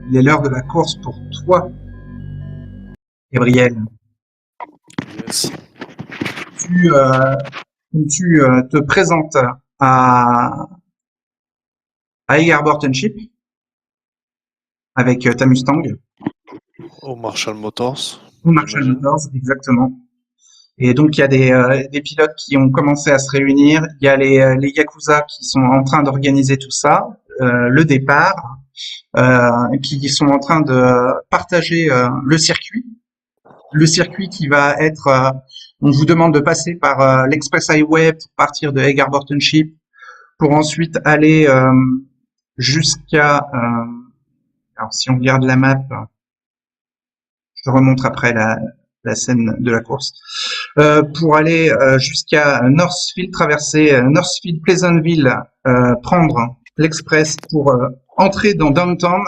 il est l'heure de la course pour toi, Gabriel. Yes. Tu, euh, tu te présentes à, à Egg Harbor Township avec ta Mustang Au Marshall Motors, ou Marshall j'imagine. Motors, exactement. Et donc il y a des pilotes qui ont commencé à se réunir. Il y a les Yakuza qui sont en train d'organiser tout ça, le départ, qui sont en train de partager le circuit. Le circuit qui va être, on vous demande de passer par l'Express Highway pour partir de Egg Harbor Township pour ensuite aller jusqu'à, alors si on regarde la map, je te remontre après la scène de la course, pour aller jusqu'à Northfield, traverser Northfield, Pleasantville, prendre l'Express pour entrer dans Downtown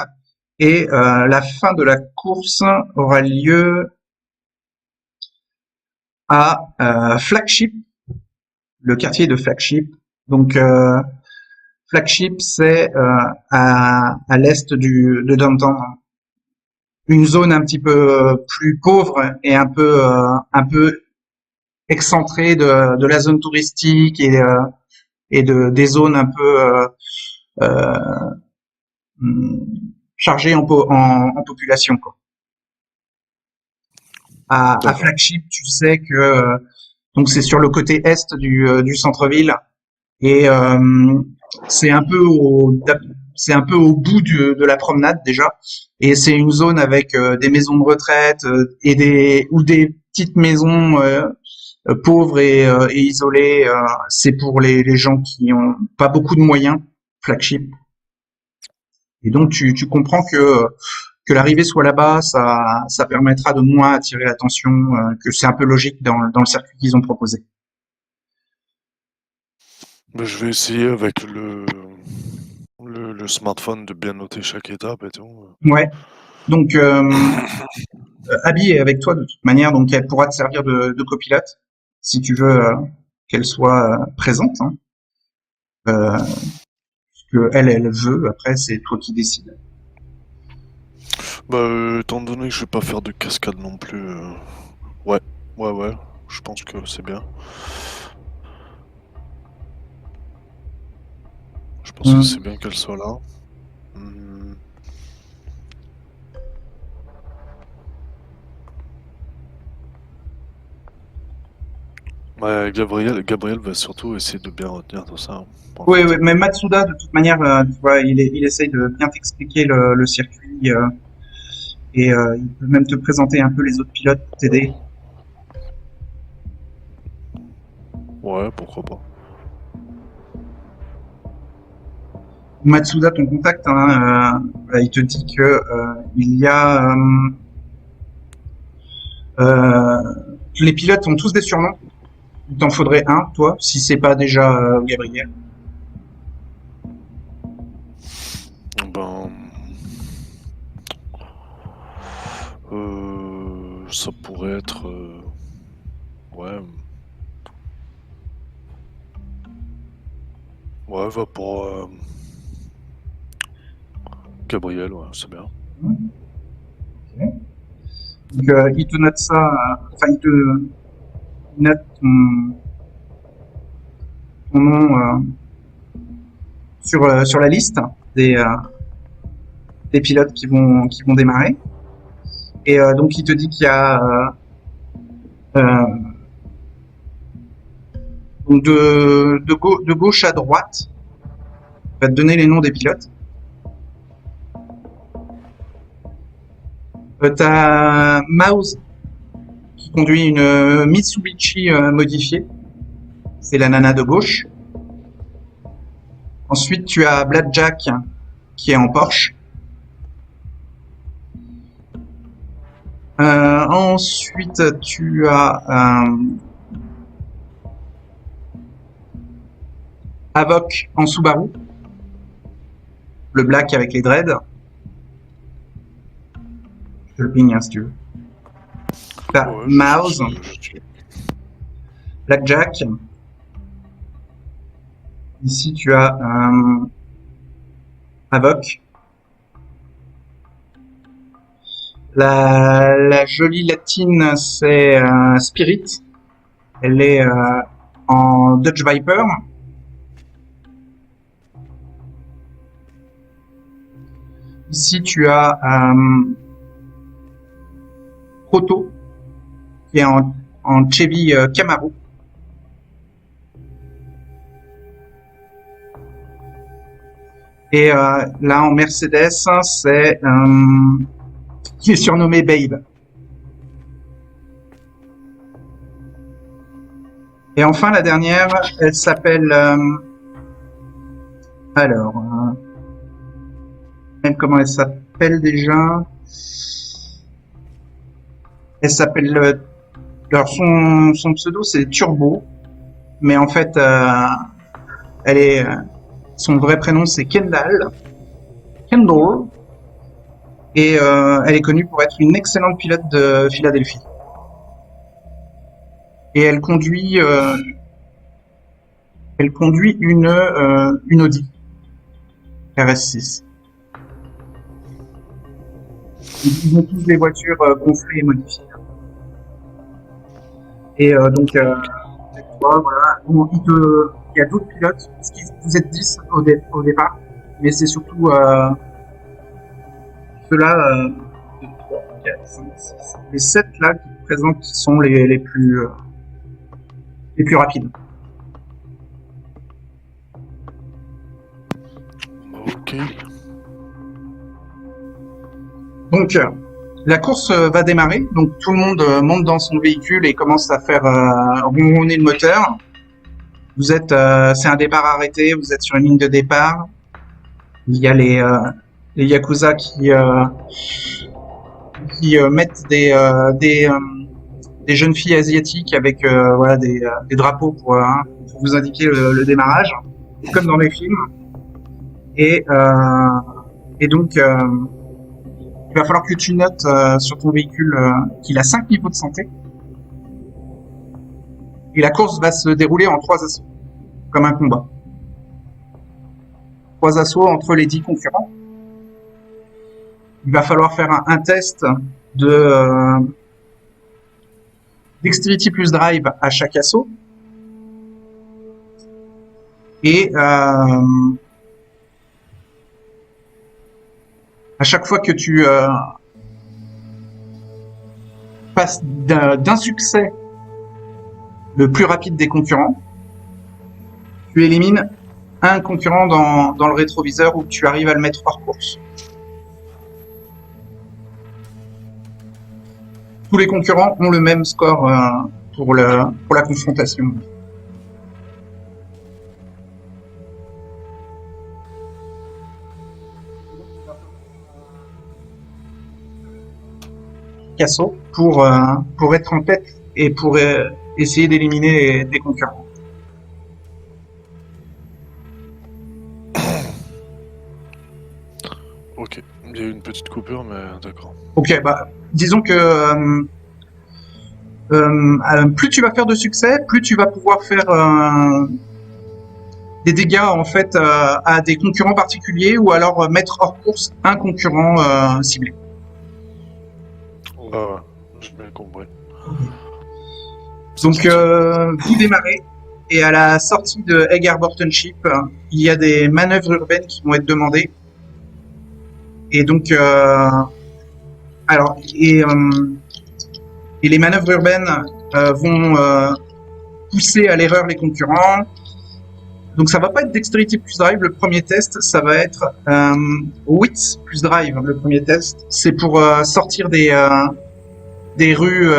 et la fin de la course aura lieu à Flagship, le quartier de Flagship. Donc Flagship, c'est à l'est de Downtown, une zone un petit peu plus pauvre et un peu excentrée de la zone touristique et des zones un peu chargées en population, quoi. À D'accord. Flagship, tu sais que donc c'est sur le côté est du centre-ville et c'est un peu au c'est un peu au bout de la promenade déjà et c'est une zone avec des maisons de retraite et des petites maisons pauvres et isolées. C'est pour les gens qui ont pas beaucoup de moyens, Flagship. Et donc tu comprends que l'arrivée soit là-bas, ça permettra de moins attirer l'attention, que c'est un peu logique dans le circuit qu'ils ont proposé. Ben, je vais essayer avec le smartphone de bien noter chaque étape et tout. Ouais. Donc Abby est avec toi de toute manière, donc elle pourra te servir de copilote si tu veux qu'elle soit présente. Hein. Que elle veut. Après, c'est toi qui décides. Bah, étant donné que je vais pas faire de cascade non plus, ouais, ouais, je pense que c'est bien. Je pense que c'est Hum, bien qu'elle soit là. Hmm. Ouais, Gabriel va surtout essayer de bien retenir tout ça, hein, en Oui, fait. oui, mais Matsuda, de toute manière, tu vois, il essaye de bien t'expliquer le circuit et il peut même te présenter un peu les autres pilotes pour t'aider. Ouais, pourquoi pas. Matsuda, ton contact, hein, il te dit que il y a les pilotes ont tous des surnoms. Il t'en faudrait un, toi, si c'est pas déjà Gabriel. Ben, ça pourrait être, ouais, ouais, va pour Gabriel, ouais, c'est bien. Ok. Donc, il te note ça, enfin, il te note ton nom sur la liste des, euh, des pilotes qui vont démarrer. Et donc, il te dit qu'il y a euh, donc de gauche à droite, il va te donner les noms des pilotes. T'as Mouse qui conduit une Mitsubishi modifiée, c'est la nana de gauche. Ensuite, tu as Blackjack qui est en Porsche. Ensuite, tu as Havok en Subaru, le black avec les dreads. Je te le ping hein, si tu veux. T'as Ouais, Mouse, je- Blackjack. Ici, tu as Havok. La jolie latine, c'est Spirit. Elle est en Dutch Viper. Ici, tu as Proto, qui est en Chevy Camaro. Et là, en Mercedes, c'est qui est surnommé Babe. Et enfin, la dernière, elle s'appelle alors, comment elle s'appelle déjà? Elle s'appelle alors son pseudo c'est Turbo, mais en fait elle est son vrai prénom c'est Kendall, et elle est connue pour être une excellente pilote de Philadelphie. Et elle conduit une Audi RS6. Ils ont tous des voitures gonflées et modifiées. Et donc, voilà. Bon, il y a d'autres pilotes, parce que vous êtes 10 au départ, mais c'est surtout ceux-là, 2, 3, 4, 5, 6, les 7 là qui présentent qui sont les plus rapides. Ok. Donc, la course va démarrer. Donc, tout le monde monte dans son véhicule et commence à faire ronronner le moteur. Vous êtes, c'est un départ arrêté. Vous êtes sur une ligne de départ. Il y a les yakuza qui mettent des jeunes filles asiatiques avec voilà des drapeaux pour vous indiquer le démarrage, comme dans les films. Et donc il va falloir que tu notes sur ton véhicule qu'il a 5 niveaux de santé. Et la course va se dérouler en 3 assauts, comme un combat. 3 assauts entre les 10 concurrents. Il va falloir faire un test de Dexterity plus Drive à chaque assaut. Et à chaque fois que tu passes d'un succès le plus rapide des concurrents, tu élimines un concurrent dans le rétroviseur ou tu arrives à le mettre hors course. Tous les concurrents ont le même score pour la confrontation. Assaut pour être en tête et pour essayer d'éliminer des concurrents. Ok, il y a eu une petite coupure, mais d'accord. Ok, bah disons que plus tu vas faire de succès, plus tu vas pouvoir faire des dégâts en fait à des concurrents particuliers ou alors mettre hors course un concurrent ciblé. Ouais, j'ai bien compris. Donc vous démarrez et à la sortie de Egg Harbor Township, il y a des manœuvres urbaines qui vont être demandées. Et donc et les manœuvres urbaines vont pousser à l'erreur les concurrents. Donc ça va pas être Dexterity plus Drive le premier test, ça va être Wits plus Drive le premier test. C'est pour sortir des rues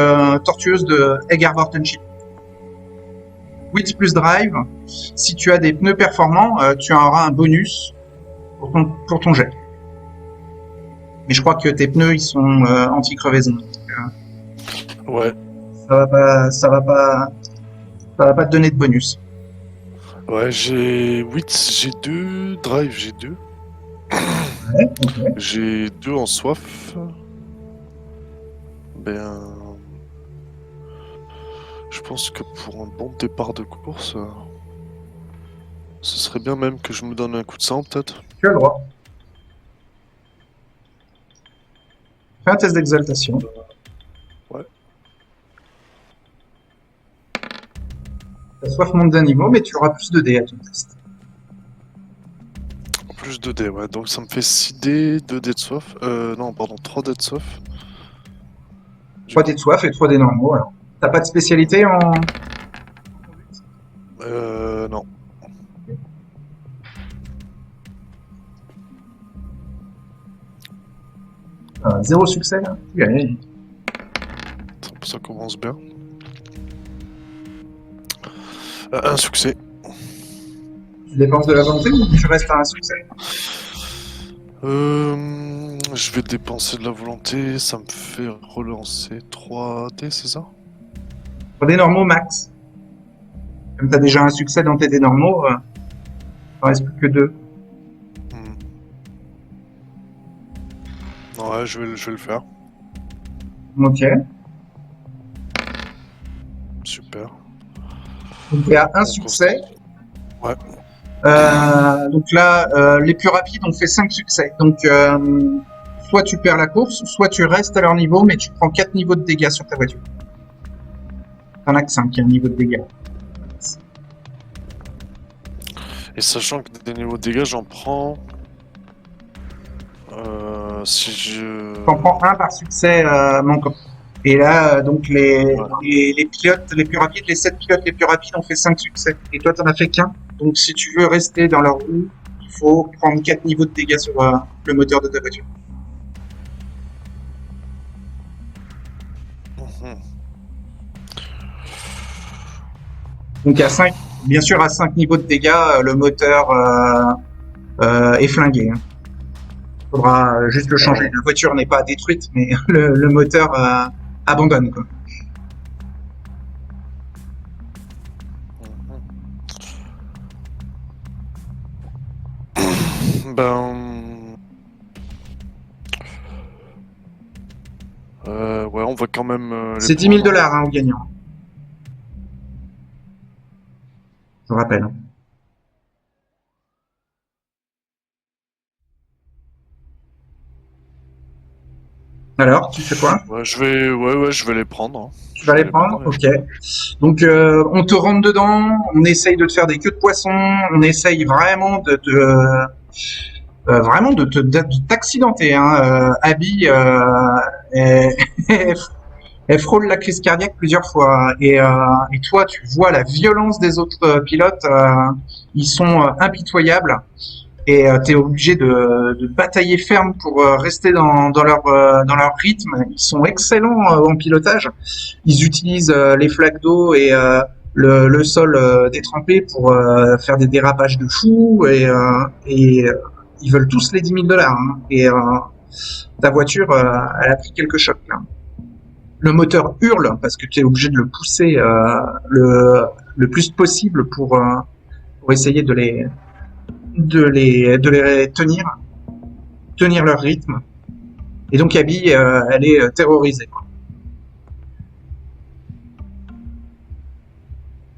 tortueuses de Egg Harbor Township. Wits plus Drive, si tu as des pneus performants, tu auras un bonus pour ton jet. Mais je crois que tes pneus ils sont anti-crevaison. Ouais. Ça va pas te donner de bonus. Ouais, j'ai 8, j'ai 2, Drive, j'ai 2. Ouais, okay. J'ai 2 en soif. Ben... Je pense que pour un bon départ de course, ce serait bien même que je me donne un coup de sang, peut-être. Tu as le droit. Fais un test d'exaltation. Ouais. Ta soif monte d'un niveau, mais tu auras plus de dés à ton test. Plus 2 dés, ouais. Donc ça me fait 6 dés, 2 dés de soif. Non, pardon, 3 dés de soif. 3 dés de soif et 3 dés normaux. Alors. T'as pas de spécialité en... Non. Zéro succès, là. Ouais. Ça commence bien. Un succès. Tu dépenses de la volonté ou tu restes à un succès? Je vais dépenser de la volonté, ça me fait relancer 3 dés, c'est ça? 3 dés normaux max. Comme t'as déjà un succès dans tes dés normaux, il en reste plus que 2. Ouais, je vais le faire. Ok. Super. Donc il y a un succès. Ouais. Donc là, les plus rapides ont fait 5 succès. Donc soit tu perds la course, soit tu restes à leur niveau, mais tu prends 4 niveaux de dégâts sur ta voiture. T'en as que 5, un niveau de dégâts. Et sachant que des niveaux de dégâts, j'en prends... si je... T'en prends un par succès manquant. Et là, donc les pilotes les plus rapides, les 7 pilotes les plus rapides ont fait 5 succès. Et toi, t'en as fait qu'un. Donc si tu veux rester dans leur roue, il faut prendre 4 niveaux de dégâts sur le moteur de ta voiture. Donc à 5, bien sûr, à 5 niveaux de dégâts, le moteur est flingué. Il faudra juste le changer. La voiture n'est pas détruite, mais le moteur abandonne, quoi. Ouais, on va quand même... C'est 10 000 $ hein, au gagnant. Je rappelle. Alors, tu fais quoi? Ouais, je vais les prendre. Hein. Tu vas les prendre? Ok. Donc, on te rentre dedans, on essaye de te faire des queues de poisson, on essaye vraiment de t'accidenter. Hein. Abby, elle frôle la crise cardiaque plusieurs fois. Et toi, tu vois la violence des autres pilotes. Ils sont impitoyables. Et tu es obligé de batailler ferme pour rester dans leur rythme. Ils sont excellents en pilotage. Ils utilisent les flaques d'eau et le sol détrempé pour faire des dérapages de fou. Et ils veulent tous les 10 000 $. Hein. Et ta voiture, elle a pris quelques chocs. Là. Le moteur hurle parce que tu es obligé de le pousser le plus possible pour essayer de les tenir leur rythme. Et donc Abby, elle est terrorisée. Quoi.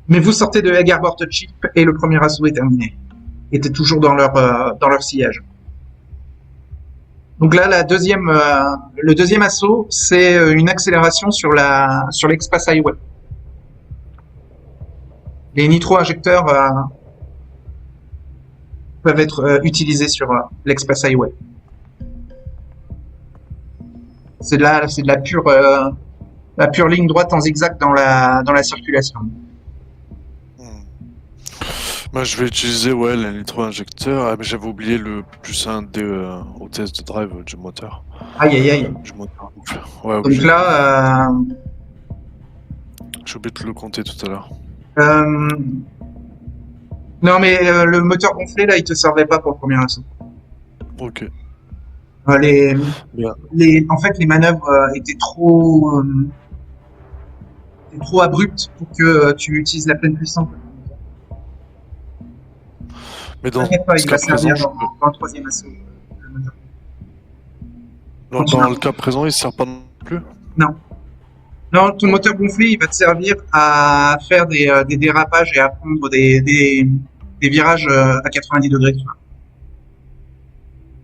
Mais vous sortez de Egarbort Chip et le premier assaut est terminé. Et t'es toujours dans leur sillage. Donc là, le deuxième assaut, c'est une accélération sur l'Express Highway. Les nitro-injecteurs peuvent être utilisés sur l'Express Highway. C'est de la pure ligne droite en zigzag dans la circulation. Bah, je vais utiliser les nitro-injecteurs. Ah, mais j'avais oublié le plus 1 au test de drive du moteur. Aïe aïe aïe. Du moteur. Ouais, donc là... j'ai oublié de le compter tout à l'heure. Non mais le moteur gonflé là il te servait pas pour le premier assaut. Ok. En fait les manœuvres étaient trop abruptes pour que tu utilises la pleine puissance. Mais dans il va servir dans le troisième assaut. Dans le cas présent, il sert pas non plus? Non. Non, ton moteur gonflé, il va te servir à faire des dérapages et à prendre des virages à 90 degrés.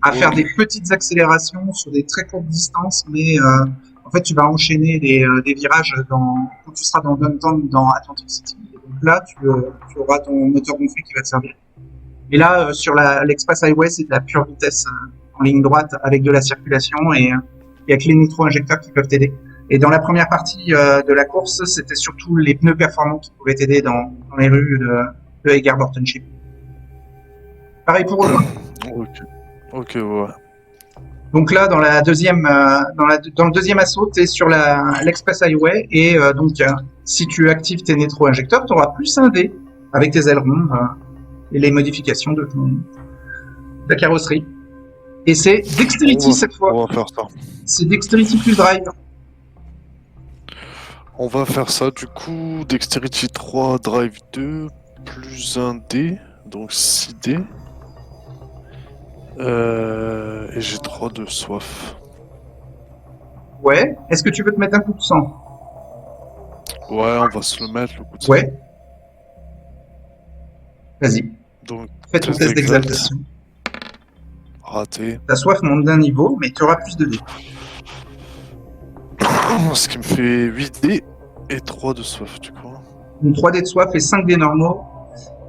à faire Ok. des petites accélérations sur des très courtes distances, mais en fait, tu vas enchaîner des virages quand tu seras dans Downtown, dans Atlantic City. Et donc là, tu auras ton moteur gonflé qui va te servir. Et là, sur l'Express Highway, c'est de la pure vitesse en ligne droite avec de la circulation et il y a que les nitro-injecteurs qui peuvent t'aider. Et dans la première partie de la course, c'était surtout les pneus performants qui pouvaient t'aider dans les rues de Egarborn Township. Pareil pour eux. Ok. Ok, ouais. Donc là, dans la deuxième, dans le deuxième assaut, tu es sur l'Express Highway et donc si tu actives tes nitro-injecteurs, tu auras plus un D avec tes ailerons et les modifications de ta carrosserie. Et c'est Dexterity cette fois. On va faire ça. C'est Dexterity plus Drive. On va faire ça. Du coup, Dexterity 3, Drive 2, plus 1 D, donc 6 D. Et j'ai 3 de soif. Ouais. Est-ce que tu veux te mettre un coup de sang? Ouais, on va se le mettre, le coup de sang. Ouais. Vas-y. Donc, Fais ton test d'exaltation. Raté. Ta soif monte d'un niveau, mais tu auras plus de dés. Ce qui me fait 8 D et 3 de soif, du coup. Donc 3 dés de soif et 5 dés normaux.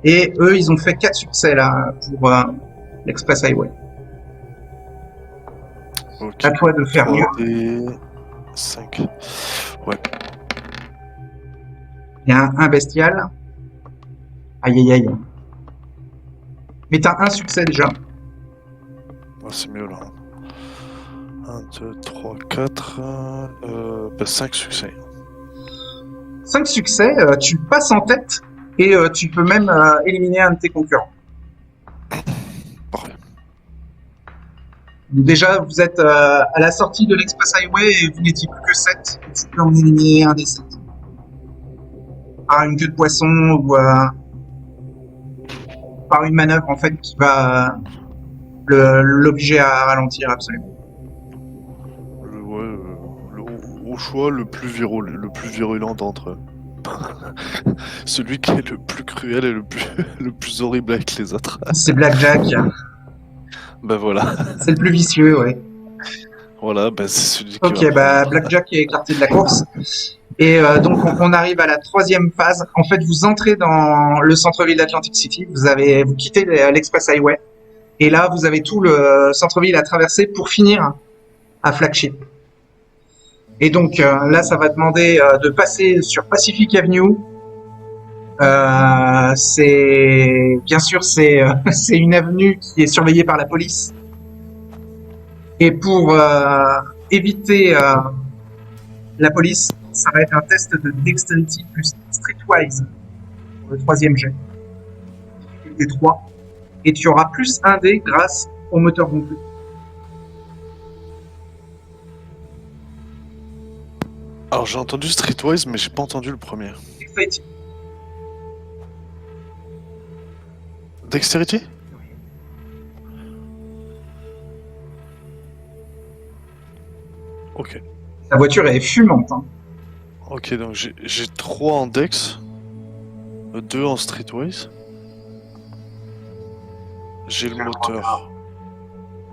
Et eux, ils ont fait 4 succès là pour l'Express Highway. Ok. À toi de faire 3 mieux. D, 5. Ouais. Il y a un bestial. Aïe aïe aïe. Mais t'as un succès déjà. Ah, c'est mieux là. 1, 2, 3, 4. 5 succès. 5 succès, tu passes en tête et tu peux même éliminer un de tes concurrents. Parfait. Donc déjà, vous êtes à la sortie de l'Express Highway et vous n'étiez plus que 7. Tu peux en éliminer un des 7. Par une queue de poisson ou par une manœuvre en fait qui va l'obliger à ralentir absolument. Au choix, le plus virulent d'entre eux. Celui qui est le plus cruel et le plus horrible avec les autres. C'est Blackjack. Ben voilà. C'est le plus vicieux, ouais. Voilà, ben c'est celui qui Ok, va bah prendre. Blackjack est écarté de la course. Et donc on arrive à la troisième phase. En fait, vous entrez dans le centre-ville d'Atlantic City. Vous quittez l'Express Highway. Et là, vous avez tout le centre-ville à traverser pour finir à Flagship. Et donc là, ça va demander de passer sur Pacific Avenue. C'est bien sûr c'est une avenue qui est surveillée par la police. Et pour éviter la police, ça va être un test de Dexterity plus Streetwise pour le troisième jet. Des 3. Et tu auras plus 1 dé grâce au moteur gonflé. Alors j'ai entendu Streetwise, mais j'ai pas entendu le premier. Dexterity. Dexterity? Ok. La voiture est fumante. Hein. Ok, donc j'ai 3 en Dex, 2 en Streetwise. J'ai le moteur.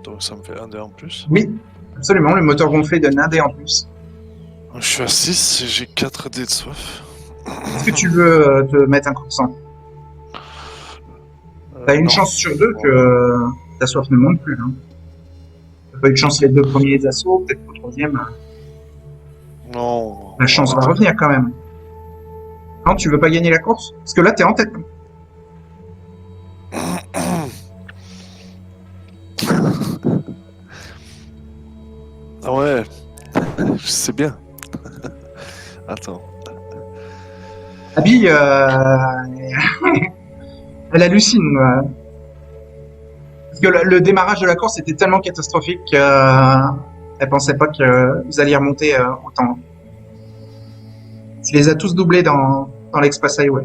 Donc ça me fait 1 dé en plus. Oui, absolument. Le moteur gonflé donne 1 dé en plus. Donc, je suis à 6 et j'ai 4 dés de soif. Est-ce que tu veux te mettre un coup de sang? T'as une non. chance sur 2 que ta soif ne monte plus. Hein. T'as pas eu de chance les 2 premiers assauts, peut-être qu'au troisième, Non. la chance va revenir quand même. Non, tu veux pas gagner la course? Parce que là, t'es en tête. Ah ouais, je sais bien. Attends. Abby, elle hallucine. Parce que le démarrage de la course était tellement catastrophique qu'elle pensait pas que vous alliez remonter autant. Tu les as tous doublés dans l'Express Highway.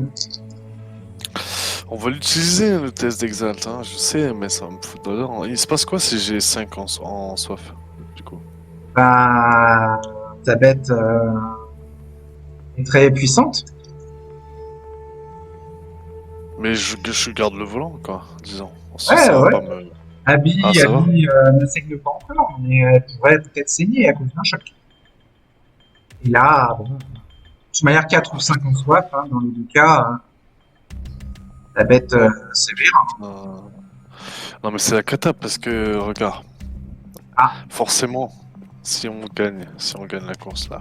On va l'utiliser le test d'exalt, hein, je sais, mais ça va me fout dedans. Il se passe quoi si j'ai 5 en soif, du coup? Bah, ta bête est très puissante. Mais je garde le volant, quoi, disons. Ouais, Ça va ouais. pas me... Ah, Abby, ça va? ne saigne pas encore, mais elle pourrait peut-être saigner à cause d'un choc. Et là, bon, de toute manière, 4 ou Ah, 5 putain. en soif, hein, dans les deux cas, la bête Ouais. sévère. Euh, Non, mais c'est la cata parce que, regarde, Ah, forcément, si on gagne la course là,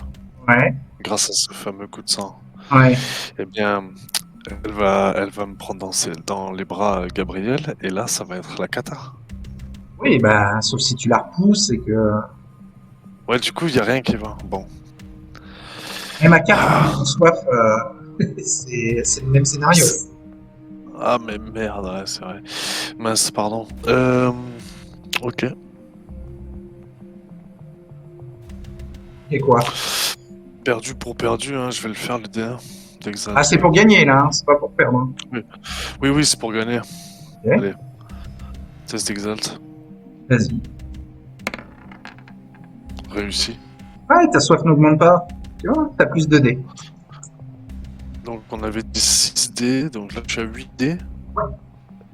ouais, grâce à ce fameux coup de sang, ouais. eh bien, elle va me prendre dans les bras, Gabriel, et là, ça va être la cata. Oui, bah, sauf si tu la repousses et que Ouais, du coup, il y a rien qui va. Bon. même à 4 ou 5 en Ah, soif, c'est le même scénario. ah, mais merde, ouais, c'est vrai. Mince, pardon. Ok. Et quoi? Perdu pour perdu, hein, je vais le faire le D1 Ah, d'Exalt. c'est pour gagner, là, hein, c'est pas pour perdre, hein. Oui, oui, oui, c'est pour gagner. Ok, Allez, test d'Exalt. vas-y. Réussi. Ouais, ta soif n'augmente pas. Tu vois, t'as plus de dés. Donc, on avait dit 6 dés, donc là, je suis à 8 dés,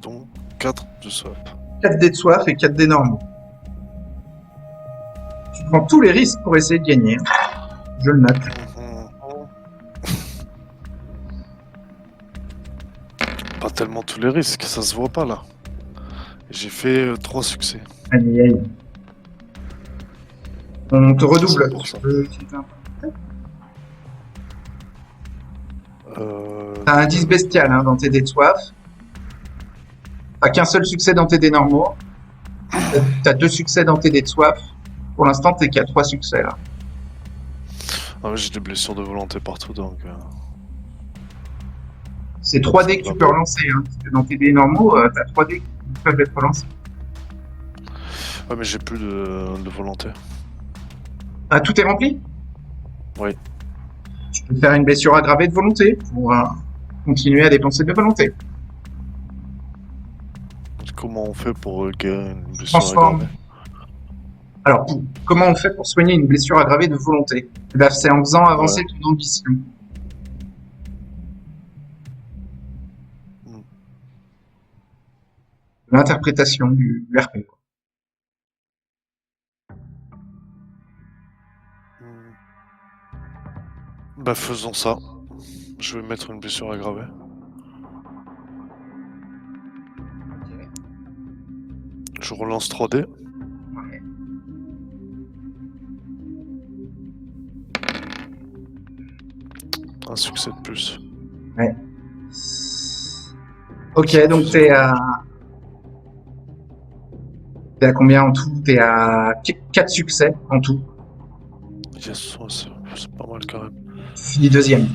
donc 4 de soif. 4 dés de soif et 4 dés normaux. Tu prends tous les risques pour essayer de gagner. Je le note. Mhm. Pas tellement tous les risques, ça se voit pas là. J'ai fait 3 succès. Aïe, aïe. On te C'est redouble. pour Tu ça. peux utiliser un... Euh, T'as un 10 bestial hein, dans tes dés de soif. T'as qu'un seul succès dans tes dés normaux. T'as 2 succès dans tes dés de soif. Pour l'instant, t'es qu'à 3 succès là. Ah ouais, j'ai des blessures de volonté partout, donc C'est 3 ça dés ne que va tu peux pas. relancer. Hein. Parce que dans tes dés normaux, t'as 3 dés qui peuvent être relancés. Ouais, mais j'ai plus de volonté. Ah, tout est rempli? Oui. Tu peux faire une blessure aggravée de volonté pour continuer à dépenser de volonté. Comment on fait pour guérir une Tu blessure transformes. aggravée? Alors, comment on fait pour soigner une blessure aggravée de volonté? Eh ben, c'est en faisant Ouais. avancer ton ambition. Mm. L'interprétation du RP. Quoi. Mm. Bah faisons ça. Je vais mettre une blessure aggravée. Ok. Je relance 3D. Ouais. Un succès de plus. Ouais. Ok, Ça donc faisait combien? t'es à combien en tout? T'es à 4 succès en tout. Yes, ouais, c'est pas mal quand même. Tu finis deuxième.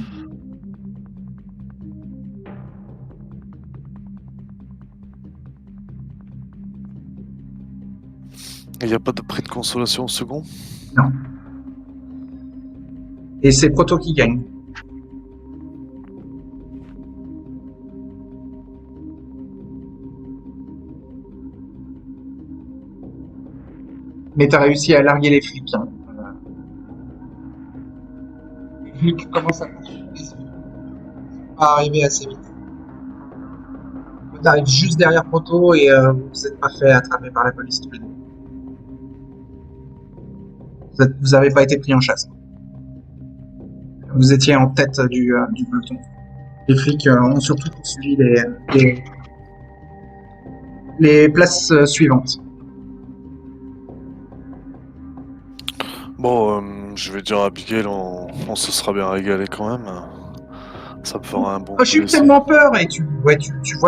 Il n'y a pas de prix de consolation au second? Non. Et c'est Proto qui gagne. Mais t'as réussi à larguer les flics. Hein. Les flics commencent à poursuivre les zombies. Pas arriver assez vite. T'arrives juste derrière Proto et vous vous êtes pas fait attraper par la police tous les deux. Vous avez pas été pris en chasse. Vous étiez en tête du peloton. Les flics ont surtout poursuivi les places suivantes. Bon, je vais dire à Abigail, on se sera bien régalé quand même. Ça me fera un bon Oh, coup j'ai eu d'essai. tellement peur et tu vois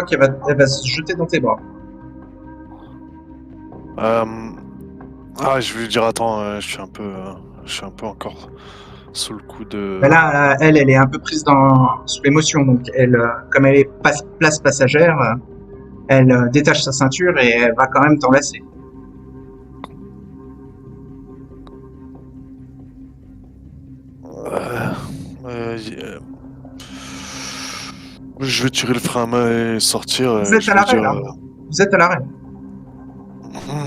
elle va se jeter dans tes bras. Ah, je vais lui dire, attends, je suis un peu encore sous le coup Mais de. là, elle est un peu prise sous l'émotion, donc elle, comme elle est place passagère, elle détache sa ceinture et elle va quand même t'enlacer. Euh, yeah. Je vais tirer le frein à main et sortir. Vous Et êtes je à vais l'arrêt dire, là. Vous êtes à l'arrêt.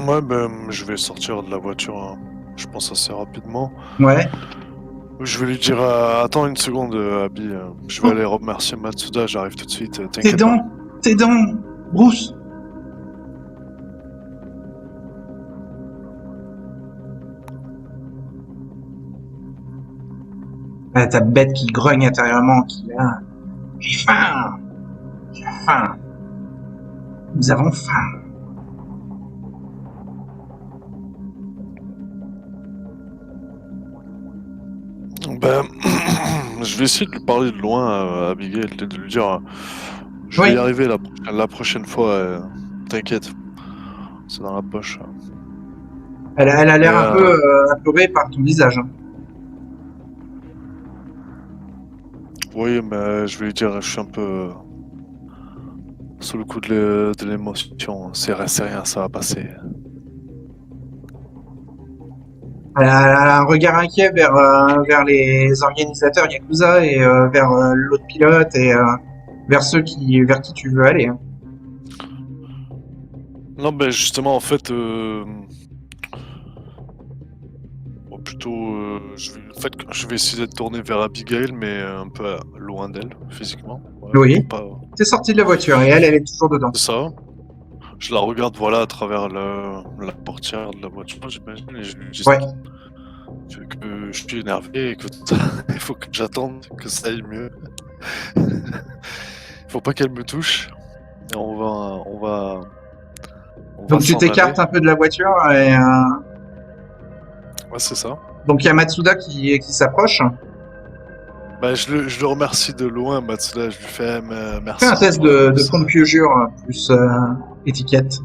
ouais, ben, je vais sortir de la voiture, hein. Je pense assez rapidement. Ouais. Je vais lui dire, attends une seconde, Abby. Je vais Oh, aller remercier Matsuda. J'arrive tout de suite. tes T'inquiète pas. dents, tes dents, Bruce. Ta bête qui grogne intérieurement, qui a j'ai faim, j'ai faim, nous avons faim. Ben, je vais essayer de lui parler de loin à Abigail, de lui dire je vais y Oui, arriver la prochaine fois, t'inquiète, c'est dans la poche. elle a Mais l'air un peu apeurée par ton visage. Hein. oui, mais je vais lui dire je suis un peu sous le coup de l'émotion. C'est rien, ça va passer. Elle a un regard inquiet vers les organisateurs Yakuza et vers l'autre pilote et vers vers qui tu veux aller. Hein. Non, ben justement, en fait, bon, plutôt, je vais essayer d'être tourné vers Abigail, mais un peu loin d'elle, physiquement. Ouais, pour Oui, pas. t'es sorti de la voiture et elle est toujours dedans. C'est ça. Je la regarde, voilà, à travers la portière de la voiture, j'imagine, et je lui dis Ouais. que je suis énervé et que il faut que j'attende que ça aille mieux. Faut pas qu'elle me touche. Et on va Donc tu s'en aller. t'écartes un peu de la voiture et Ouais, c'est ça. donc il y a Matsuda qui s'approche. Bah, je le remercie de loin, Matsuda. Je lui fais Fais un merci test pour la de course. confiure plus étiquette.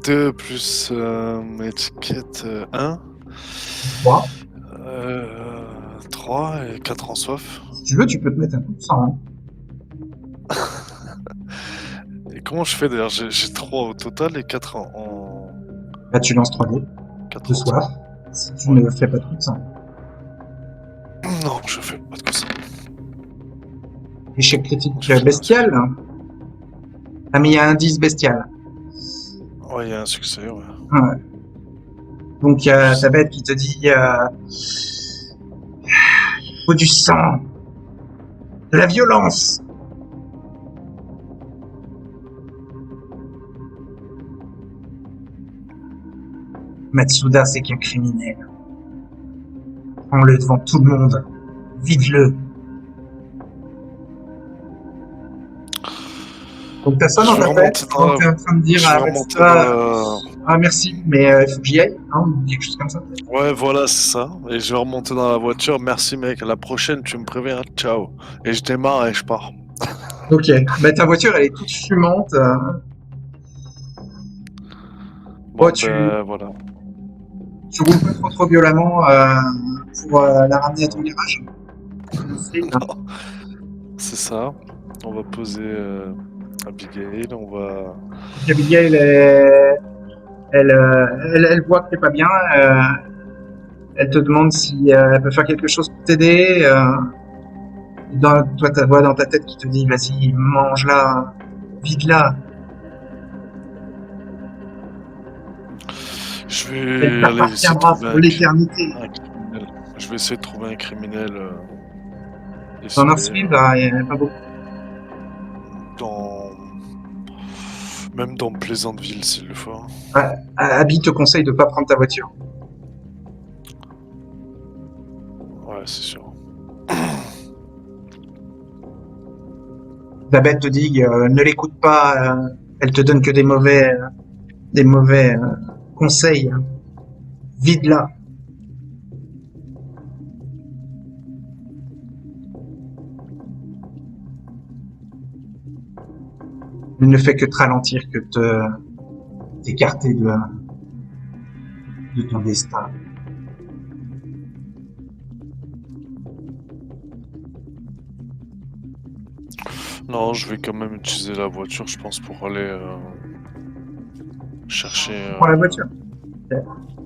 2 plus étiquette 1. 3. 3 et 4 en soif. Si tu veux, tu peux te mettre un peu de sang. Hein. Et comment je fais d'ailleurs? J'ai 3 au total et 4 en... Là, tu lances 3 dés 4 de en soif. soif. Si tu Ouais. ne fais pas trop de sang. Non, je fais pas de ça. Échec critique J'ai fait un succès. bestial. Ah, mais il y a un 10 bestial. Ouais, il y a un succès, ouais. Ouais. Donc, il y a ta bête qui te dit faut du sang, de la violence. Matsuda, c'est qu'un criminel. Prends-le devant tout le monde. Vide-le. Donc, t'as ça Je dans vais ta tête remonter dans quand la... t'es en train de dire Je vais à remonter dans Matsuda la... ah, merci, mais il faut que j'y aille. Hein, ou quelque chose comme ça. Ouais, voilà, c'est ça. Et je vais remonter dans la voiture. Merci, mec. À la prochaine, tu me préviens. Ciao. Et je démarre et je pars. Ok. Bah, ta voiture, elle est toute fumante. Bon, Bon, ben, voilà. tu roules pas trop violemment pour la ramener à ton garage. Ensuite, hein. Non, c'est ça. On va poser Abigail. On va... Donc, Abigail, elle voit que t'es pas bien. Elle te demande si elle peut faire quelque chose pour t'aider. Toi, ta voix dans ta tête qui te dit, vas-y, mange-la, vide-la. Je Elle vais aller essayer de t'appartiendra trouver pour l'éternité. un criminel. Je vais essayer de trouver un criminel Dans isolé Northfield, bah, il n'y en a pas beaucoup. dans... Même dans Pleasantville, s'il le faut. Ouais, Abby te conseille de pas prendre ta voiture. Ouais, c'est sûr. La bête te dit, ne l'écoute pas. Elle te donne que des mauvais conseils. Vide-la. Elle ne fait que te ralentir, que t'écarter de ton destin. Non, je vais quand même utiliser la voiture, je pense, pour aller chercher... Prends la voiture.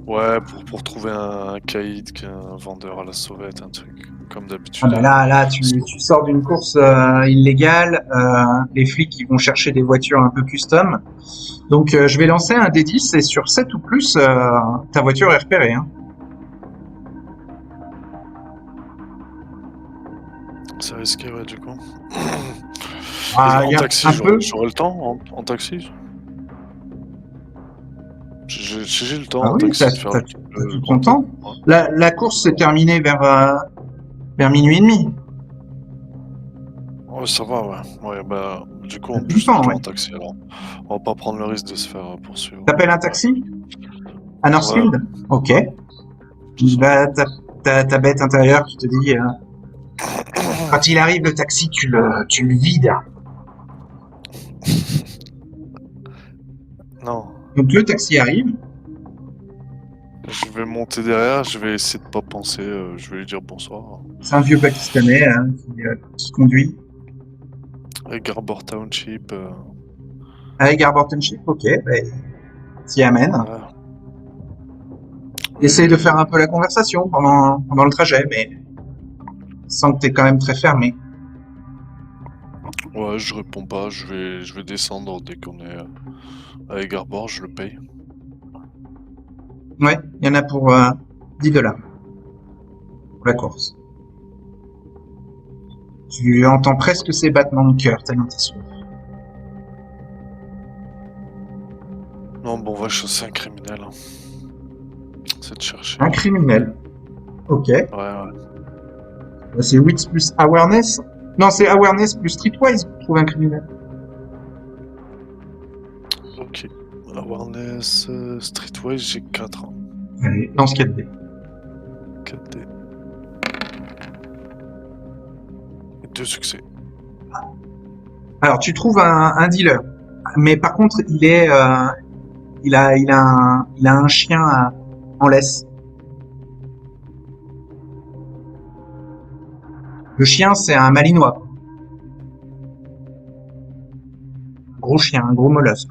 Ouais, pour trouver un caïd, un vendeur à la sauvette, un truc, comme Ah d'habitude. bah là, tu sors d'une course illégale. Les flics, ils vont chercher des voitures un peu custom. Donc, je vais lancer un D10 et sur 7 ou plus, ta voiture est repérée. Hein. C'est risqué, ouais, du coup. Ah, Et en regarde, taxi, un peu. j'aurai le temps en taxi? J'ai le temps Ah en oui, taxi de faire t'as le tout grand ton temps. tour. Ouais. La course s'est terminée vers minuit et demi. Ouais, ça va, ouais. Ouais, bah, du coup, T'as en tout le plus, tout le temps, temps ouais. en taxi, alors. On va pas prendre le risque de se faire poursuivre. T'appelles un Ouais. taxi à Ouais, Northfield? Ok. c'est ça. Bah, ta bête intérieure qui te dit, quand il arrive, le taxi, tu le vides. Non. Donc le taxi arrive. Je vais monter derrière, je vais essayer de pas penser, je vais lui dire bonsoir. C'est un vieux Pakistanais hein, qui conduit. Et Garbor Township, Avec Arbor Township, ok, bah, t'y amène. voilà. Essaye de faire un Et peu la conversation pendant le trajet, mais sans que t'es quand même très fermé. ouais, je réponds pas, je vais descendre dès qu'on est avec Garbor, je le paye. Ouais, il y en a pour $10 pour la course. Tu entends presque ses battements de cœur, tellement t'es sûr. Non, bon, on va chasser un criminel. Hein. C'est de chercher. Un criminel. Ok. Ouais, ouais. Bah, c'est Wits plus Awareness. Non, c'est Awareness plus Streetwise pour trouver un criminel. Ok. Awareness, Streetwise, j'ai 4. Hein. Allez, lance 4D. 4D. Et 2 succès. Alors, tu trouves un dealer. Mais par contre, il a un chien en laisse. Le chien, c'est un malinois. Un gros chien, un gros mollusque.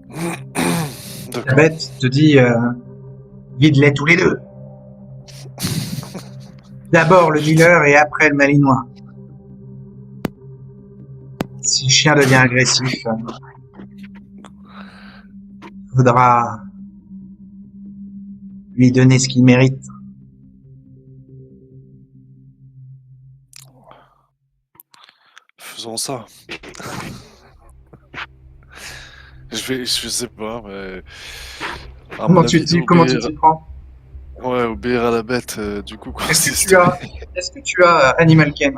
La D'accord. bête te dit, guide-les tous les deux. D'abord le dealer et après le malinois. Si le chien devient agressif, faudra lui donner ce qu'il mérite. Faisons ça. Je sais pas, mais à mon avis, Comment tu t'y prends? ouais, obéir à la bête, du coup, Est-ce que consiste. tu as, est-ce que tu as Animal Ken?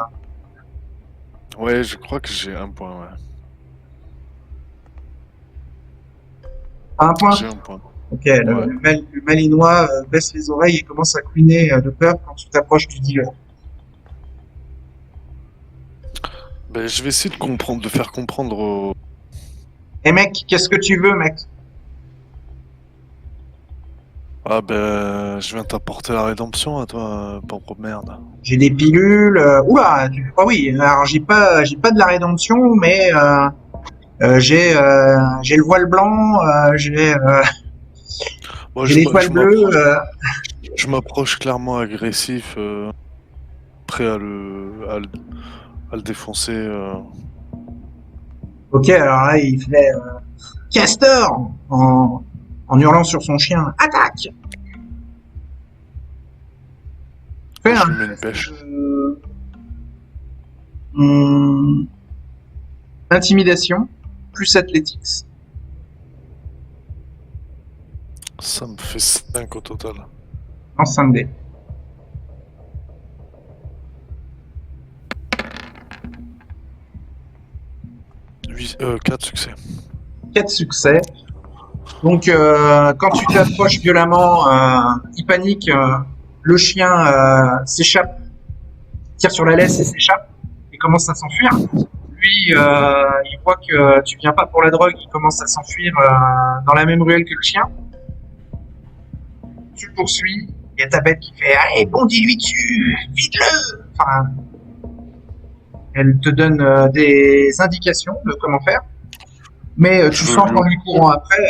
Ouais, je crois que j'ai un point, ouais. À un point? J'ai un point. Ok, Ouais. le malinois baisse les oreilles et commence à couiner de peur quand tu t'approches du dealer. Ben, je vais essayer de comprendre, de faire comprendre au. Eh mec, qu'est-ce que tu veux, mec? Ah ben, je viens t'apporter la rédemption à toi, pauvre merde. J'ai des pilules. Oula, ah oui. Alors j'ai pas de la rédemption, mais j'ai le voile blanc, Moi, j'ai l'étoile bleue. je m'approche clairement agressif, prêt à le défoncer. Ok, alors là il fait Castor en hurlant sur son chien. Attaque! Fais Je un lui mets une test pêche. de intimidation plus athletics. Ça me fait 5 au total. En 5D. 4 succès. 4 succès. Donc quand tu t'approches violemment, il panique, le chien s'échappe, tire sur la laisse et s'échappe et commence à s'enfuir. Lui, il voit que tu viens pas pour la drogue, il commence à s'enfuir dans la même ruelle que le chien. Tu le poursuis, il y a ta bête qui fait allez, bondis-lui dessus, vite-le. Enfin, elle te donne des indications de comment faire, mais tu Je veux sens lui. qu'en lui courant après,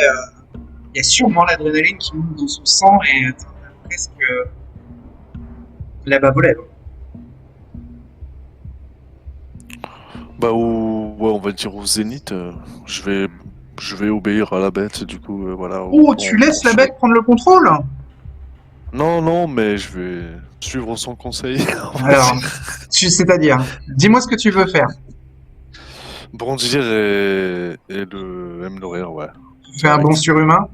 il y a sûrement l'adrénaline qui monte dans son sang et t'as presque la bave aux lèvres. Bah, ouais, on va dire au zénith, je vais obéir à la bête, du coup, voilà. Oh, tu laisses la bête prendre le contrôle? Non, non, mais je vais suivre son conseil. On va Alors, dire. c'est-à-dire, dis-moi ce que tu veux faire. Bondir et aime le rire, ouais. Tu fais un bond Direct. surhumain.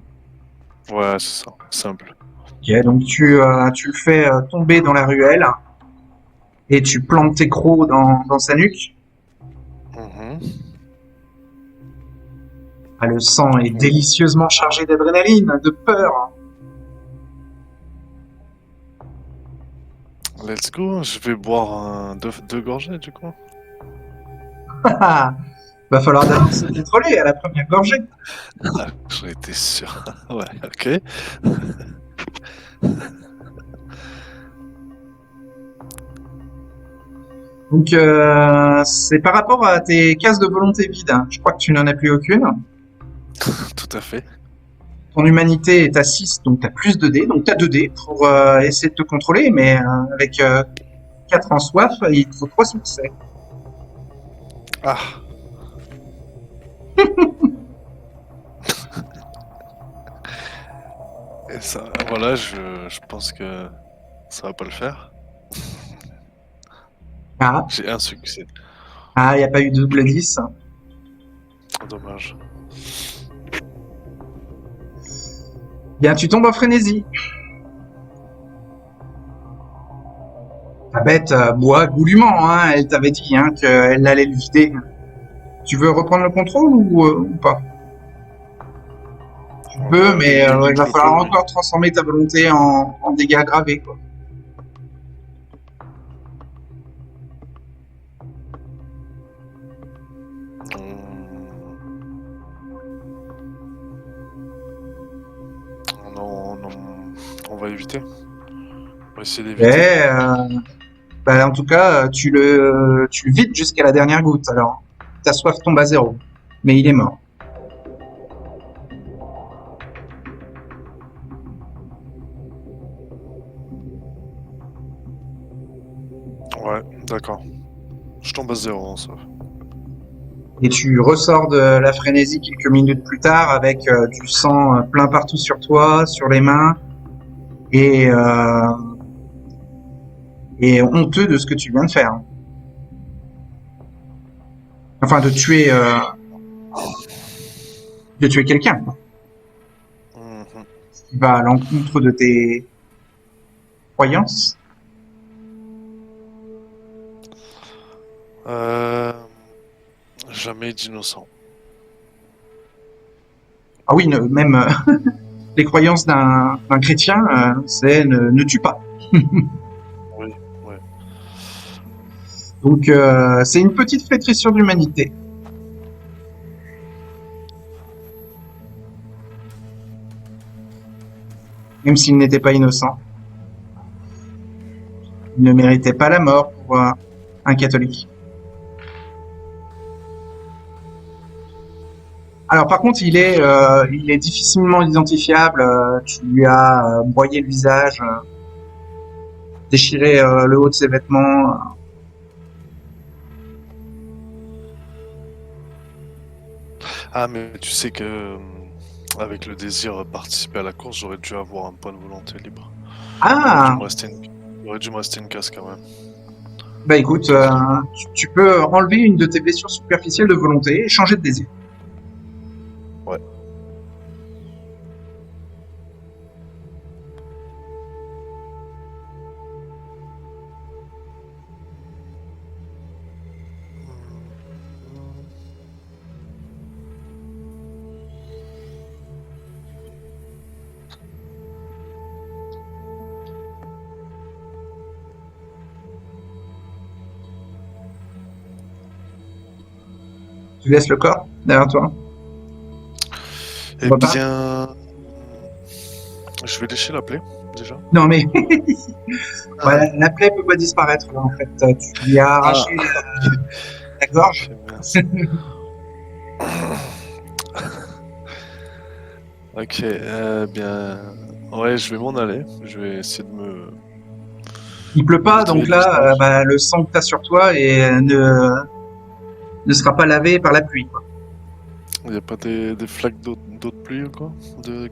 Ouais, c'est ça. Simple. Ok, donc tu le fais tomber dans la ruelle et tu plantes tes crocs dans sa nuque. Mhm. Ah, le sang est délicieusement chargé d'adrénaline, de peur. Let's go. Je vais boire deux gorgées, du coup. Va falloir d'abord se contrôler à la première gorgée. Ah, j'en étais sûr. Ouais, ok. Donc c'est par rapport à tes cases de volonté vides. Je crois que tu n'en as plus aucune. Tout à fait. Ton humanité est à 6, donc tu as plus de dés. Donc tu as 2 dés pour essayer de te contrôler, mais avec 4 en soif, il te faut 3 succès. Ah. Et ça, voilà, je pense que ça va pas le faire. Ah, J'ai un succès. il n'y a pas eu de double 10. Dommage. Bien, tu tombes en frénésie. Ta bête boit goulûment, hein. Elle t'avait dit hein, qu'elle allait le vider. Tu veux reprendre le contrôle ou pas? Tu peux, mais il va Je falloir peux, oui. encore transformer ta volonté en dégâts aggravés, quoi. Non, non, on va éviter. On va essayer Et, d'éviter. bah, en tout cas, tu le vides jusqu'à la dernière goutte. Alors, ta soif tombe à 0. Mais il est mort. Ouais, d'accord. Je tombe à 0 en ça. Et tu ressors de la frénésie quelques minutes plus tard avec du sang plein partout sur toi, sur les mains, et, euh, et honteux de ce que tu viens de faire. Enfin, de tuer quelqu'un, quoi. Mhm. Qui va à l'encontre de tes croyances. Euh, Jamais d'innocent. Ah oui, même les croyances d'un chrétien, c'est ne tue pas. Oui, ouais. Donc, c'est une petite flétrissure d'humanité. Même s'il n'était pas innocent. Il ne méritait pas la mort pour un catholique. Alors par contre, il est difficilement identifiable. Tu lui as broyé le visage, déchiré le haut de ses vêtements. Ah, mais tu sais que avec le désir de participer à la course, j'aurais dû avoir un point de volonté libre. Ah, Il aurait dû me rester une case quand même. bah écoute, tu peux enlever une de tes blessures superficielles de volonté et changer de désir. Ouais. Tu laisses le corps derrière toi. Tu Eh repars. bien, je vais lécher la plaie déjà. Non mais voilà, la plaie peut pas disparaître là en fait. Tu lui as Ah, arraché la gorge. ok, mince. Ok, bien, ouais, je vais m'en aller. Je vais essayer de me Il pleut pas, nettoyer donc le là, visage. le sang que t'as sur toi ne sera pas lavé par la pluie, quoi. Il n'y a pas des flaques d'eau de pluie ou quoi,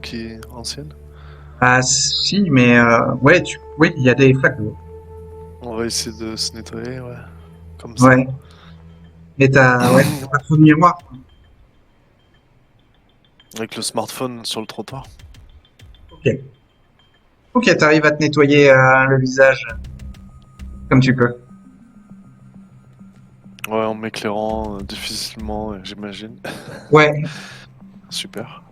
qui est ancienne? Ah si, mais ouais, oui, il y a des flaques d'eau. On va essayer de se nettoyer, ouais, comme ça. Ouais. Mais t'as pas trop de miroir. Avec le smartphone sur le trottoir. Ok. Ok, t'arrives à te nettoyer le visage comme tu peux. Ouais, en m'éclairant difficilement, j'imagine. Ouais. Super.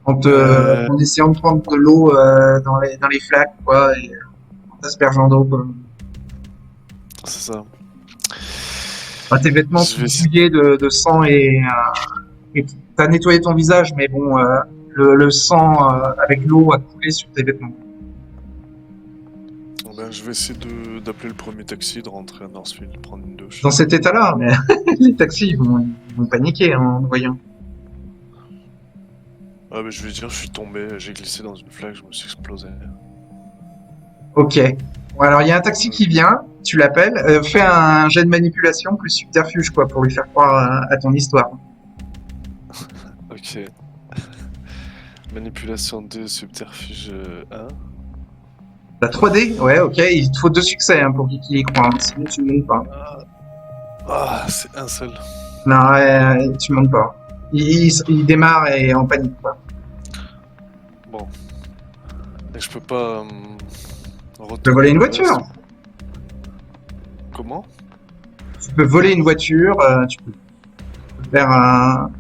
En en essayant de prendre de l'eau dans les flaques, quoi, et en t'aspergeant d'eau, quoi. C'est ça. Bah, tes vêtements Je sont vais... mouillés de sang et t'as nettoyé ton visage, mais bon, le sang avec l'eau a coulé sur tes vêtements. Ben, je vais essayer d'appeler le premier taxi, de rentrer à Northfield, prendre une douche. Dans cet état-là, mais les taxis, ils vont paniquer en te voyant. Ah, ben, je vais dire, je suis tombé, j'ai glissé dans une flaque, je me suis explosé. Ok. Bon, alors, il y a un taxi qui vient, tu l'appelles, fais un jet de manipulation plus subterfuge, quoi, pour lui faire croire à ton histoire. Ok. Manipulation 2, subterfuge 1. T'as 3D? Ouais, ok, il te faut 2 succès hein, pour qu'il y croit, hein, sinon tu montes pas. Ah, c'est un seul. Non, tu montes pas. Il démarre et est en panique, quoi. Bon. Et je peux pas Tu peux voler retourner une le reste. voiture. Comment? Tu peux voler une voiture, tu peux faire un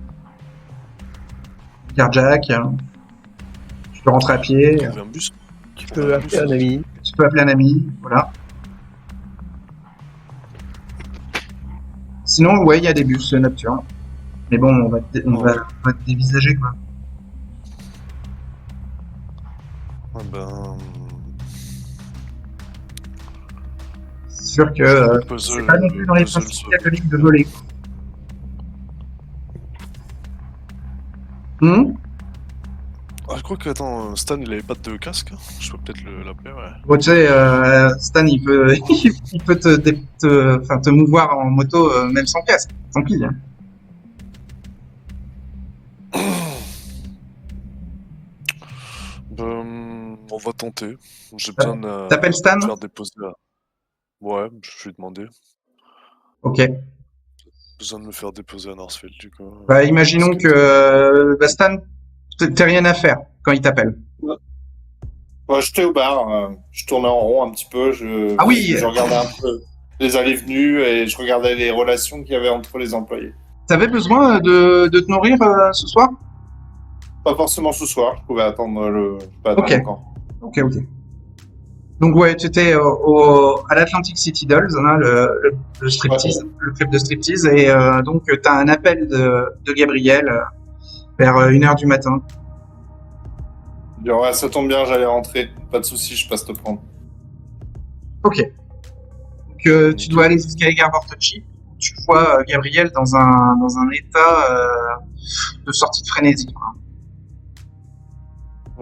carjack, tu peux rentrer à pied, Trouver un bus? Tu Trouver peux un appeler bus? un ami. tu peux appeler un ami, voilà. Sinon, ouais, il y a des bus nocturnes. Mais bon, on va te dévisager, quoi. Ah ben... C'est sûr que Je ferai c'est pas non plus le dans les puzzle principes sur... catholiques de voler, quoi. Hmm. Ah, je crois que, attends, Stan, il avait pas de casque, hein. Je peux peut-être l'appeler, ouais. Bon, tu sais, Stan, il peut, il peut enfin, te mouvoir en moto même sans casque. Tant pis. Hein. Ben, on va tenter. J'ai besoin de T'appelles me Stan? faire déposer là. Ouais, je vais demander. Ok. Besoin de me faire déposer à Northfield, du coup. Bah, Parce imaginons que... que bah, Stan, t'as rien à faire quand il t'appelle. Ouais, j'étais au bar, je tournais en rond un petit peu, Ah oui, je regardais un peu les allées-venues et je regardais les relations qu'il y avait entre les employés. t'avais besoin de te nourrir ce soir? Pas forcément ce soir, je peux Ok. attendre encore. Ok, ok. Donc ouais, tu étais à l'Atlantic City Dolls, hein, le striptease, le club de striptease, et donc t'as un appel de Gabriel vers 1h du matin. Je dis, ouais, ça tombe bien, j'allais rentrer, pas de souci, je passe te prendre. Ok. Donc tu dois aller jusqu'à Edgar Bortocci. Tu vois Gabriel dans un état de sortie de frénésie, quoi.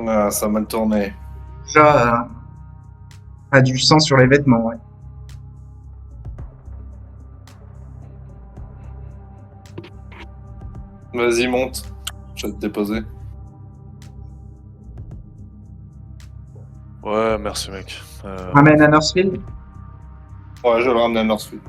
Ah, ça a mal tourné. Déjà, a du sang sur les vêtements, ouais. Vas-y, monte, je vais te déposer. Ouais, merci, mec. Ramène à Northfield. Ouais, je vais le ramener à Northfield.